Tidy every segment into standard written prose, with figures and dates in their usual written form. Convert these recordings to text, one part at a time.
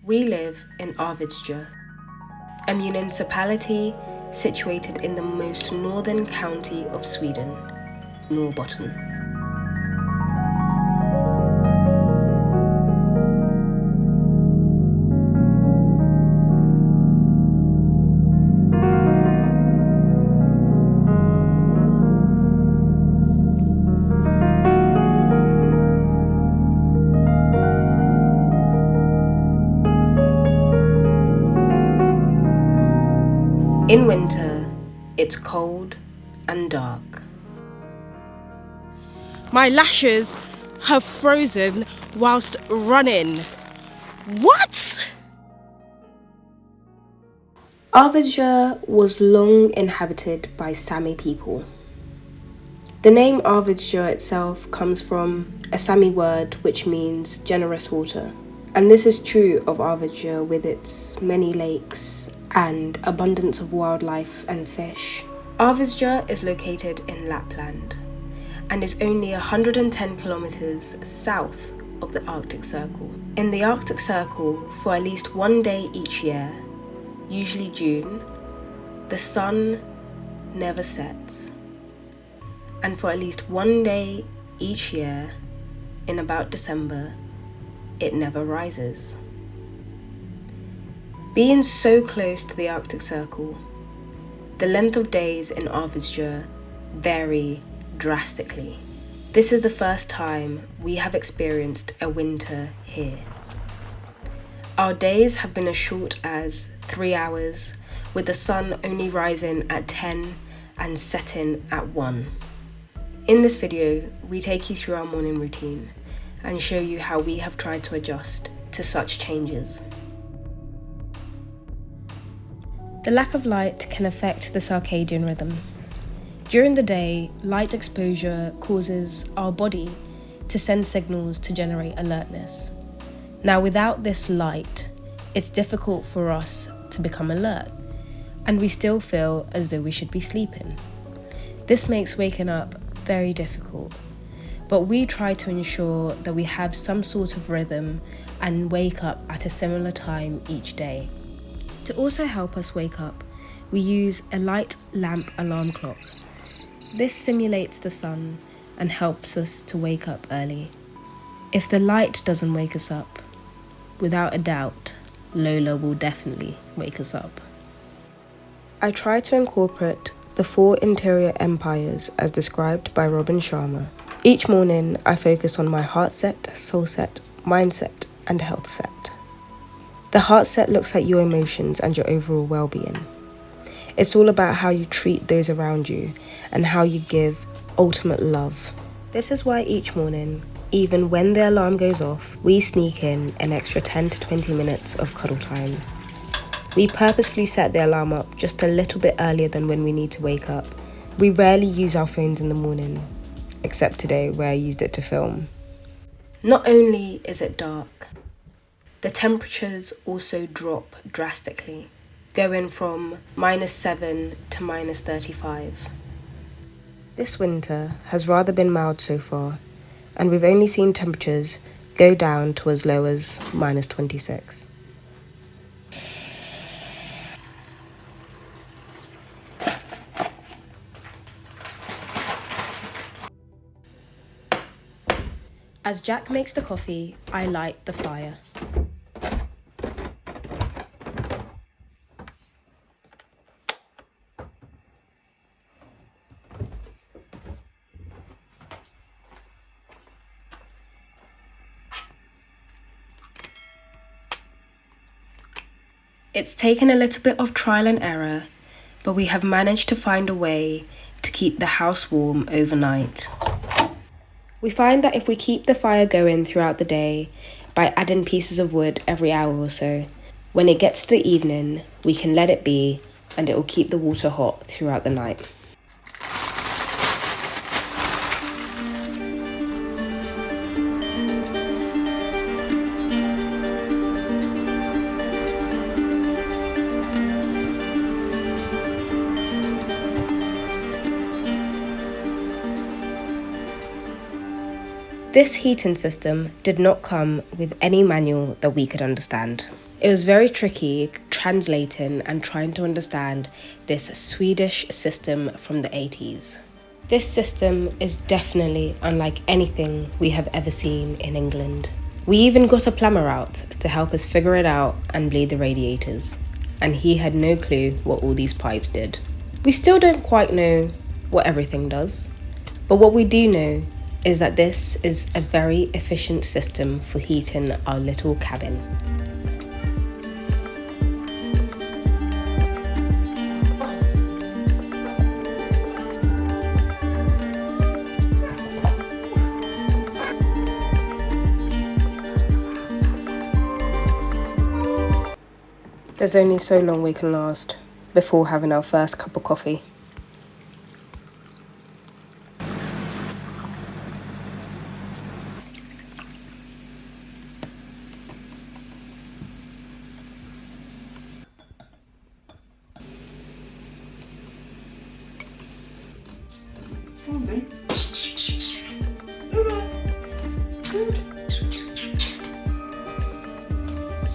We live in Arvidsjaur, a municipality situated in the most northern county of Sweden, Norrbotten. In winter, it's cold and dark. My lashes have frozen whilst running. What? Arvidsjaur was long inhabited by Sami people. The name Arvidsjaur itself comes from a Sami word which means generous water. And this is true of Arvidsjaur with its many lakes and abundance of wildlife and fish. Arvidsjaur is located in Lapland and is only 110 kilometers south of the Arctic Circle. In the Arctic Circle, for at least one day each year, usually June, the sun never sets. And for at least one day each year, in about December, it never rises. Being so close to the Arctic Circle, the length of days in Arvidsjaur vary drastically. This is the first time we have experienced a winter here. Our days have been as short as 3 hours, with the sun only rising at 10 and setting at 1. In this video, we take you through our morning routine and show you how we have tried to adjust to such changes. The lack of light can affect the circadian rhythm. During the day, light exposure causes our body to send signals to generate alertness. Now, without this light, it's difficult for us to become alert, and we still feel as though we should be sleeping. This makes waking up very difficult, but we try to ensure that we have some sort of rhythm and wake up at a similar time each day. To also help us wake up, we use a light lamp alarm clock. This simulates the sun and helps us to wake up early. If the light doesn't wake us up, without a doubt, Lola will definitely wake us up. I try to incorporate the 4 interior empires as described by Robin Sharma. Each morning, I focus on my heart set, soul set, mindset, and health set. The heart set looks at your emotions and your overall well-being. It's all about how you treat those around you and how you give ultimate love. This is why each morning, even when the alarm goes off, we sneak in an extra 10 to 20 minutes of cuddle time. We purposefully set the alarm up just a little bit earlier than when we need to wake up. We rarely use our phones in the morning, except today where I used it to film. Not only is it dark, the temperatures also drop drastically, going from -7 to -35. This winter has rather been mild so far, and we've only seen temperatures go down to as low as -26. As Jack makes the coffee, I light the fire. It's taken a little bit of trial and error, but we have managed to find a way to keep the house warm overnight. We find that if we keep the fire going throughout the day by adding pieces of wood every hour or so, when it gets to the evening, we can let it be and it will keep the water hot throughout the night. This heating system did not come with any manual that we could understand. It was very tricky translating and trying to understand this Swedish system from the 80s. This system is definitely unlike anything we have ever seen in England. We even got a plumber out to help us figure it out and bleed the radiators, and he had no clue what all these pipes did. We still don't quite know what everything does, but what we do know is that this is a very efficient system for heating our little cabin. There's only so long we can last before having our first cup of coffee.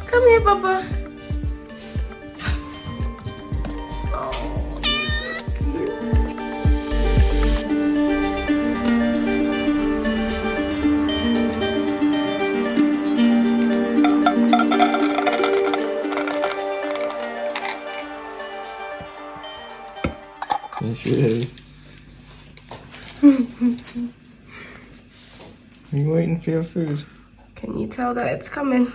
Come here, Papa. It sure is. Are you waiting for your food? Can you tell that it's coming?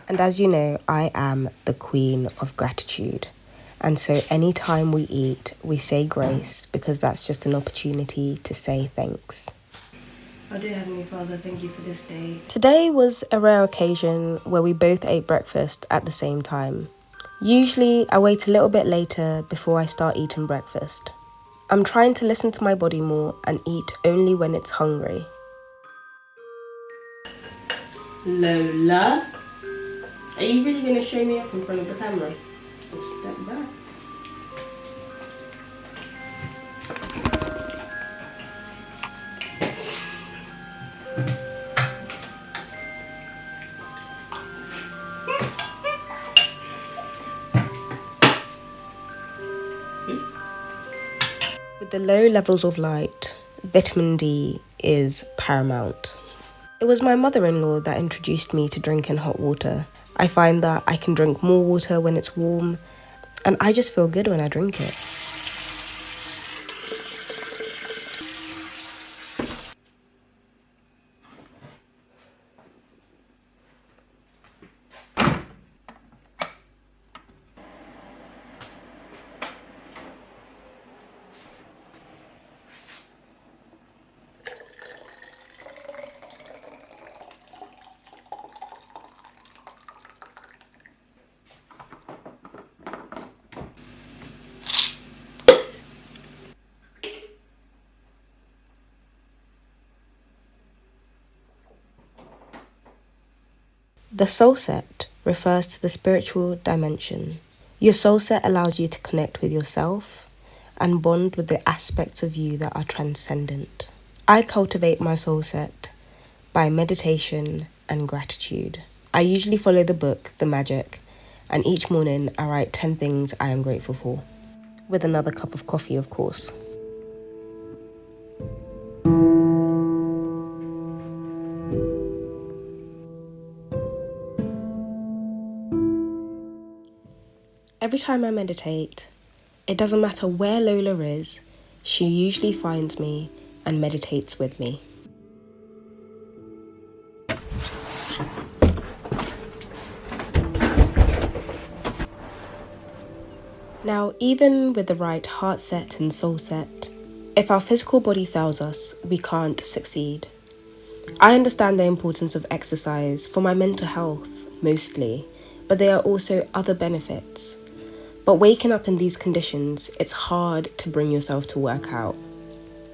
And as you know, I am the queen of gratitude. And so anytime we eat, we say grace because that's just an opportunity to say thanks. Oh dear Heavenly Father, thank you for this day. Today was a rare occasion where we both ate breakfast at the same time. Usually I wait a little bit later before I start eating breakfast. I'm trying to listen to my body more and eat only when it's hungry. Lola? Are you really going to show me up in front of the camera? Just step back. With the low levels of light, vitamin D is paramount. It was my mother-in-law that introduced me to drinking hot water. I find that I can drink more water when it's warm, and I just feel good when I drink it. The soul set refers to the spiritual dimension. Your soul set allows you to connect with yourself and bond with the aspects of you that are transcendent. I cultivate my soul set by meditation and gratitude. I usually follow the book, The Magic, and each morning I write 10 things I am grateful for, with another cup of coffee, of course. Every time I meditate, it doesn't matter where Lola is, she usually finds me and meditates with me. Now, even with the right heart set and soul set, If our physical body fails us, we can't succeed. I understand the importance of exercise for my mental health, mostly, but there are also other benefits. But waking up in these conditions, it's hard to bring yourself to work out.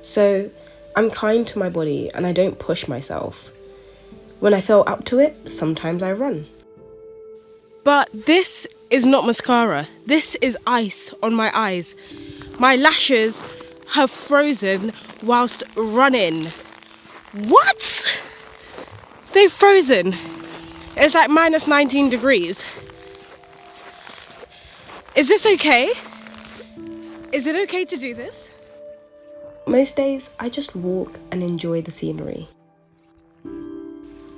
So, I'm kind to my body and I don't push myself. When I feel up to it, sometimes I run. But this is not mascara. This is ice on my eyes. My lashes have frozen whilst running. What? They've frozen. It's like minus 19 degrees. Is this okay? Is it okay to do this? Most days, I just walk and enjoy the scenery.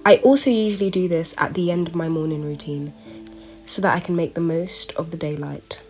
I also usually do this at the end of my morning routine, so that I can make the most of the daylight.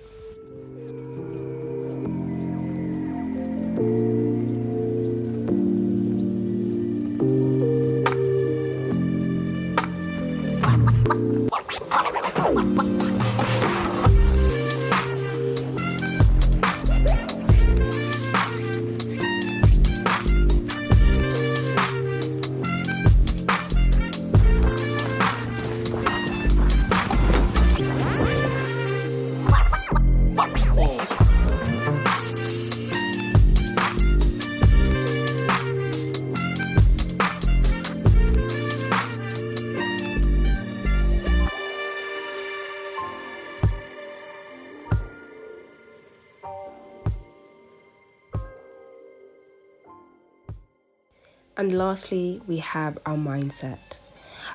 And lastly, we have our mindset.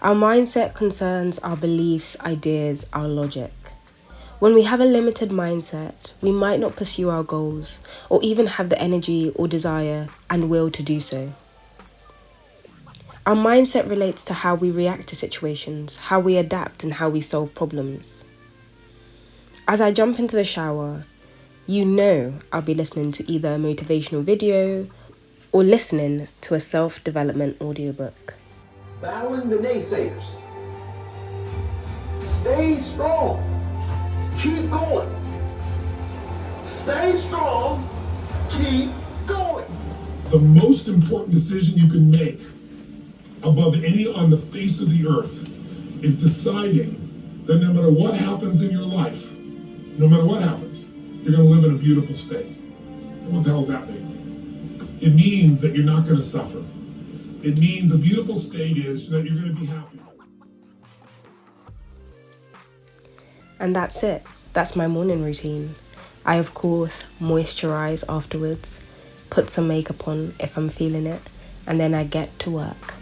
Our mindset concerns our beliefs, ideas, our logic. When we have a limited mindset, we might not pursue our goals or even have the energy or desire and will to do so. Our mindset relates to how we react to situations, how we adapt and how we solve problems. As I jump into the shower, you know I'll be listening to either a motivational video or listening to a self-development audiobook. Battling the naysayers. Stay strong. Keep going. Stay strong. Keep going. The most important decision you can make above any on the face of the earth is deciding that no matter what happens in your life, no matter what happens, you're going to live in a beautiful state. And what the hell does that mean? It means that you're not going to suffer. It means a beautiful state is that you're going to be happy. And that's it. That's my morning routine. I, of course, moisturize afterwards, put some makeup on if I'm feeling it, and then I get to work.